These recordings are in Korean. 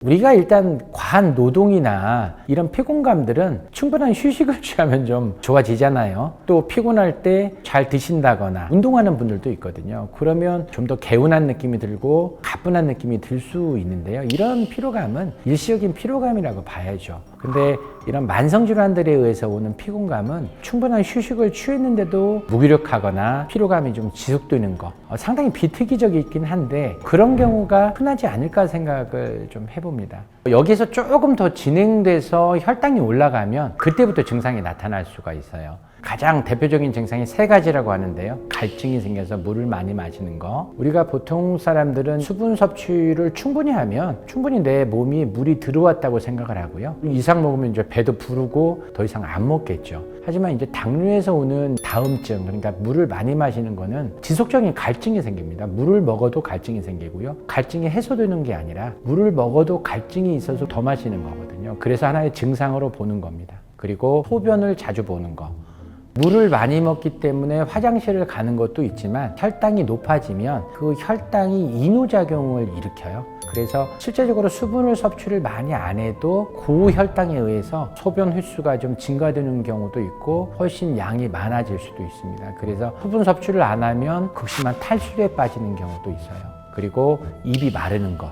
우리가 일단 과한 노동이나 이런 피곤감들은 충분한 휴식을 취하면 좀 좋아지잖아요. 또 피곤할 때 잘 드신다거나 운동하는 분들도 있거든요. 그러면 좀 더 개운한 느낌이 들고 가뿐한 느낌이 들 수 있는데요. 이런 피로감은 일시적인 피로감이라고 봐야죠. 근데 이런 만성질환들에 의해서 오는 피곤감은 충분한 휴식을 취했는데도 무기력하거나 피로감이 좀 지속되는 거 상당히 비특이적이긴 한데 그런 경우가 흔하지 않을까 생각을 좀 해봅니다. 여기서 조금 더 진행돼서 혈당이 올라가면 그때부터 증상이 나타날 수가 있어요. 가장 대표적인 증상이 세 가지라고 하는데요. 갈증이 생겨서 물을 많이 마시는 거. 우리가 보통 사람들은 수분 섭취를 충분히 하면 충분히 내 몸이 물이 들어왔다고 생각을 하고요. 이상 먹으면 이제 배도 부르고 더 이상 안 먹겠죠. 하지만 이제 당뇨에서 오는 다음증, 그러니까 물을 많이 마시는 거는 지속적인 갈증이 생깁니다. 물을 먹어도 갈증이 생기고요. 갈증이 해소되는 게 아니라 물을 먹어도 갈증이 있어서 더 마시는 거거든요. 그래서 하나의 증상으로 보는 겁니다. 그리고 소변을 자주 보는 거. 물을 많이 먹기 때문에 화장실을 가는 것도 있지만 혈당이 높아지면 그 혈당이 이노작용을 일으켜요. 그래서 실제적으로 수분을 섭취를 많이 안 해도 고혈당에 의해서 소변 횟수가 좀 증가되는 경우도 있고 훨씬 양이 많아질 수도 있습니다. 그래서 수분 섭취를 안 하면 극심한 탈수에 빠지는 경우도 있어요. 그리고 입이 마르는 거.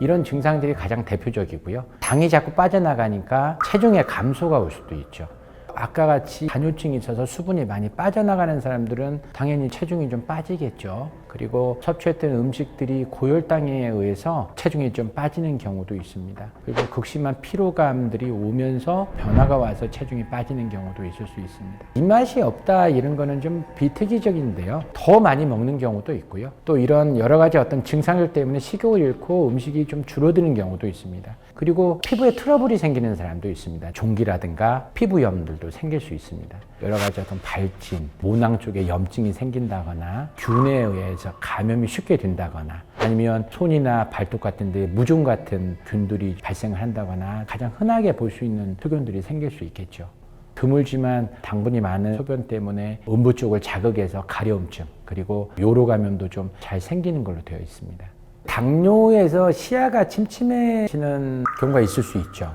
이런 증상들이 가장 대표적이고요. 당이 자꾸 빠져나가니까 체중의 감소가 올 수도 있죠. 아까 같이 당뇨증이 있어서 수분이 많이 빠져나가는 사람들은 당연히 체중이 좀 빠지겠죠. 그리고 섭취했던 음식들이 고혈당에 의해서 체중이 좀 빠지는 경우도 있습니다. 그리고 극심한 피로감들이 오면서 변화가 와서 체중이 빠지는 경우도 있을 수 있습니다. 입맛이 없다 이런 거는 좀 비특이적인데요. 더 많이 먹는 경우도 있고요. 또 이런 여러 가지 어떤 증상들 때문에 식욕을 잃고 음식이 좀 줄어드는 경우도 있습니다. 그리고 피부에 트러블이 생기는 사람도 있습니다. 종기라든가 피부염들도 생길 수 있습니다. 여러 가지 어떤 발진, 모낭 쪽에 염증이 생긴다거나 균에 의해서 감염이 쉽게 된다거나 아니면 손이나 발톱 같은 데 무좀 같은 균들이 발생을 한다거나 가장 흔하게 볼 수 있는 소견들이 생길 수 있겠죠. 드물지만 당분이 많은 소변 때문에 음부 쪽을 자극해서 가려움증 그리고 요로 감염도 좀 잘 생기는 걸로 되어 있습니다. 당뇨에서 시야가 침침해지는 경우가 있을 수 있죠.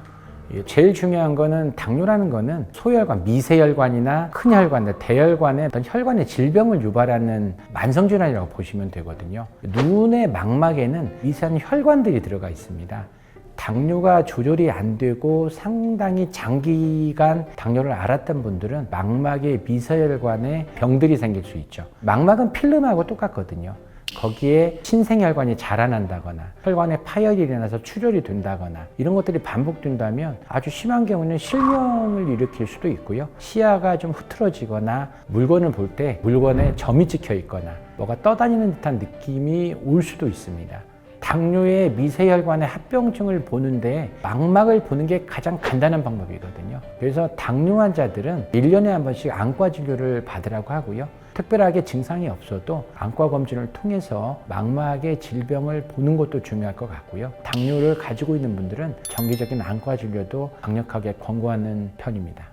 제일 중요한 거는 당뇨라는 거는 소혈관, 미세혈관이나 큰 혈관, 대혈관의 어떤 혈관의 질병을 유발하는 만성질환이라고 보시면 되거든요. 눈의 망막에는 미세한 혈관들이 들어가 있습니다. 당뇨가 조절이 안 되고 상당히 장기간 당뇨를 앓았던 분들은 망막에 미세혈관에 병들이 생길 수 있죠. 망막은 필름하고 똑같거든요. 거기에 신생혈관이 자라난다거나 혈관에 파열이 일어나서 출혈이 된다거나 이런 것들이 반복된다면 아주 심한 경우는 실명을 일으킬 수도 있고요. 시야가 좀 흐트러지거나 물건을 볼 때 물건에 점이 찍혀 있거나 뭐가 떠다니는 듯한 느낌이 올 수도 있습니다. 당뇨의 미세혈관의 합병증을 보는데 망막을 보는 게 가장 간단한 방법이거든요. 그래서 당뇨 환자들은 1년에 한 번씩 안과 진료를 받으라고 하고요. 특별하게 증상이 없어도 안과 검진을 통해서 망막의 질병을 보는 것도 중요할 것 같고요. 당뇨를 가지고 있는 분들은 정기적인 안과 진료도 강력하게 권고하는 편입니다.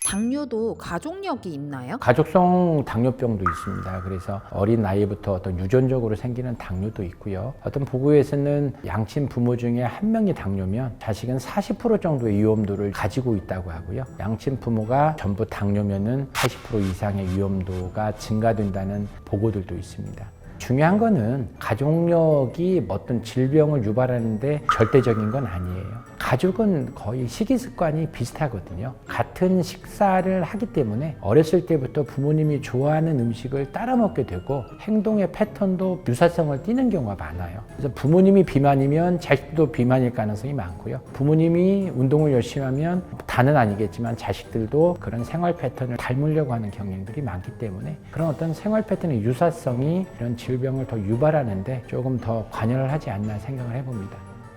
당뇨도 가족력이 있나요? 가족성 당뇨병도 있습니다. 그래서 어린 나이부터 어떤 유전적으로 생기는 당뇨도 있고요. 어떤 보고에서는 양친 부모 중에 한 명이 당뇨면 자식은 40% 정도의 위험도를 가지고 있다고 하고요. 양친 부모가 전부 당뇨면은 80% 이상의 위험도가 증가된다는 보고들도 있습니다. 중요한 거는 가족력이 어떤 질병을 유발하는데 절대적인 건 아니에요. 가족은 거의 식이 습관이 비슷하거든요. 같은 식사를 하기 때문에 어렸을 때부터 부모님이 좋아하는 음식을 따라 먹게 되고 행동의 패턴도 유사성을 띠는 경우가 많아요. 그래서 부모님이 비만이면 자식도 비만일 가능성이 많고요. 부모님이 운동을 열심히 하면 다는 아니겠지만 자식들도 그런 생활 패턴을 닮으려고 하는 경향들이 많기 때문에 그런 어떤 생활 패턴의 유사성이 이런 질병을 더 유발하는데 조금 더 관여를 하지 않나 생각을 해봅니다.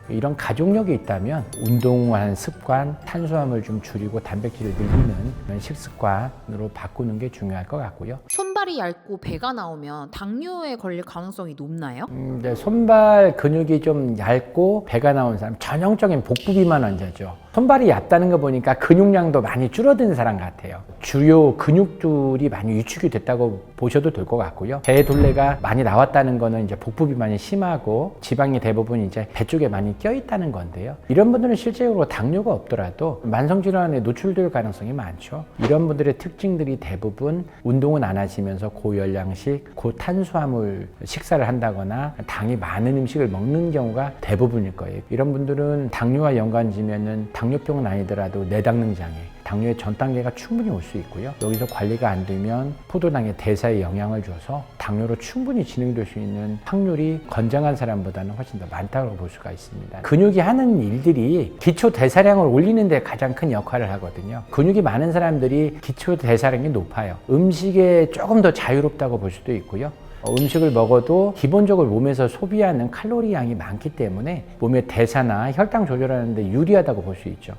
이런 가족력이 있다면 운동하는 습관, 탄수화물 좀 줄이고 단백질을 늘리는 그런 식습관으로 바꾸는 게 중요할 것 같고요. 손발이 얇고 배가 나오면 당뇨에 걸릴 가능성이 높나요? 네, 손발 근육이 좀 얇고 배가 나온 사람, 전형적인 복부 비만 환자죠. 손발이 얇다는 거 보니까 근육량도 많이 줄어든 사람 같아요. 주요 근육들이 많이 위축이 됐다고 보셔도 될 것 같고요. 배 둘레가 많이 나왔다는 거는 이제 복부 비만이 심하고 지방이 대부분 이제 배 쪽에 많이 껴 있다는 건데요. 이런 분들은 실제로 당뇨가 없더라도 만성 질환에 노출될 가능성이 많죠. 이런 분들의 특징들이 대부분 운동은 안 하시면서 고열량식, 고탄수화물 식사를 한다거나 당이 많은 음식을 먹는 경우가 대부분일 거예요. 이런 분들은 당뇨와 연관지면은 당뇨병은 아니더라도 내당능 장애, 당뇨의 전 단계가 충분히 올 수 있고요. 여기서 관리가 안 되면 포도당의 대사에 영향을 줘서 당뇨로 충분히 진행될 수 있는 확률이 건장한 사람보다는 훨씬 더 많다고 볼 수가 있습니다. 근육이 하는 일들이 기초 대사량을 올리는 데 가장 큰 역할을 하거든요. 근육이 많은 사람들이 기초 대사량이 높아요. 음식에 조금 더 자유롭다고 볼 수도 있고요. 음식을 먹어도 기본적으로 몸에서 소비하는 칼로리 양이 많기 때문에 몸의 대사나 혈당 조절하는 데 유리하다고 볼 수 있죠.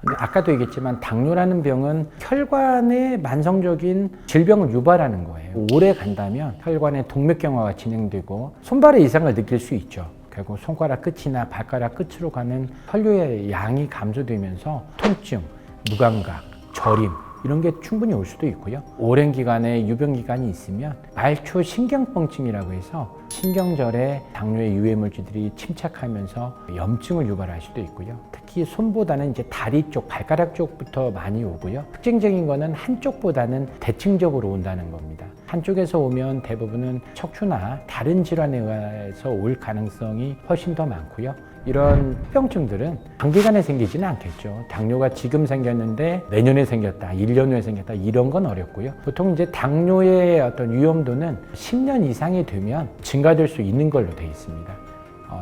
근데 아까도 얘기했지만 당뇨라는 병은 혈관의 만성적인 질병을 유발하는 거예요. 오래 간다면 혈관의 동맥경화가 진행되고 손발의 이상을 느낄 수 있죠. 결국 손가락 끝이나 발가락 끝으로 가는 혈류의 양이 감소되면서 통증, 무감각, 저림 이런 게 충분히 올 수도 있고요. 오랜 기간에 유병기간이 있으면 말초 신경병증이라고 해서 신경절에 당뇨의 유해물질들이 침착하면서 염증을 유발할 수도 있고요. 특히 손보다는 이제 다리 쪽, 발가락 쪽부터 많이 오고요. 특징적인 거는 한쪽보다는 대칭적으로 온다는 겁니다. 한쪽에서 오면 대부분은 척추나 다른 질환에 의해서 올 가능성이 훨씬 더 많고요. 이런 병증들은 단기간에 생기지는 않겠죠. 당뇨가 지금 생겼는데 내년에 생겼다, 1년 후에 생겼다 이런 건 어렵고요. 보통 이제 당뇨의 어떤 위험도는 10년 이상이 되면 증가될 수 있는 걸로 되어 있습니다.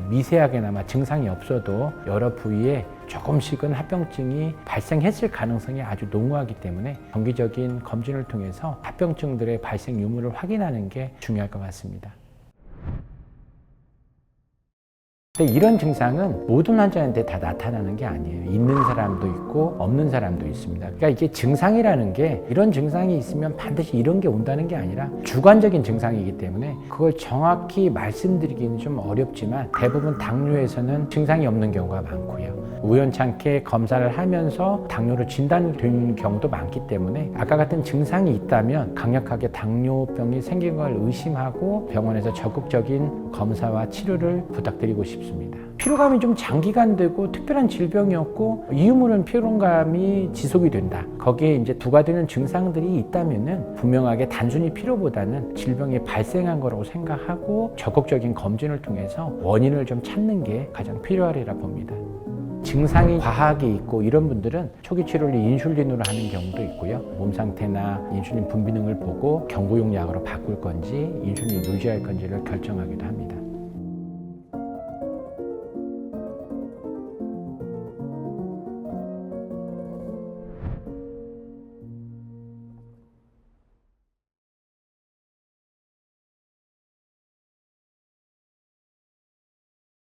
미세하게나마 증상이 없어도 여러 부위에 조금씩은 합병증이 발생했을 가능성이 아주 농후하기 때문에 정기적인 검진을 통해서 합병증들의 발생 유무를 확인하는 게 중요할 것 같습니다. 근데 이런 증상은 모든 환자한테 다 나타나는 게 아니에요. 있는 사람도 있고 없는 사람도 있습니다. 그러니까 이게 증상이라는 게 이런 증상이 있으면 반드시 이런 게 온다는 게 아니라 주관적인 증상이기 때문에 그걸 정확히 말씀드리기는 좀 어렵지만 대부분 당뇨에서는 증상이 없는 경우가 많고요. 우연찮게 검사를 하면서 당뇨로 진단된 경우도 많기 때문에 아까 같은 증상이 있다면 강력하게 당뇨병이 생긴 걸 의심하고 병원에서 적극적인 검사와 치료를 부탁드리고 싶습니다. 피로감이 좀 장기간 되고 특별한 질병이 없고 이유 모르는 피로감이 지속이 된다. 거기에 이제 부과되는 증상들이 있다면은 분명하게 단순히 피로보다는 질병이 발생한 거라고 생각하고 적극적인 검진을 통해서 원인을 좀 찾는 게 가장 필요하리라 봅니다. 증상이 과하게 있고 이런 분들은 초기 치료를 인슐린으로 하는 경우도 있고요. 몸 상태나 인슐린 분비능을 보고 경구용 약으로 바꿀 건지 인슐린 유지할 건지를 결정하기도 합니다.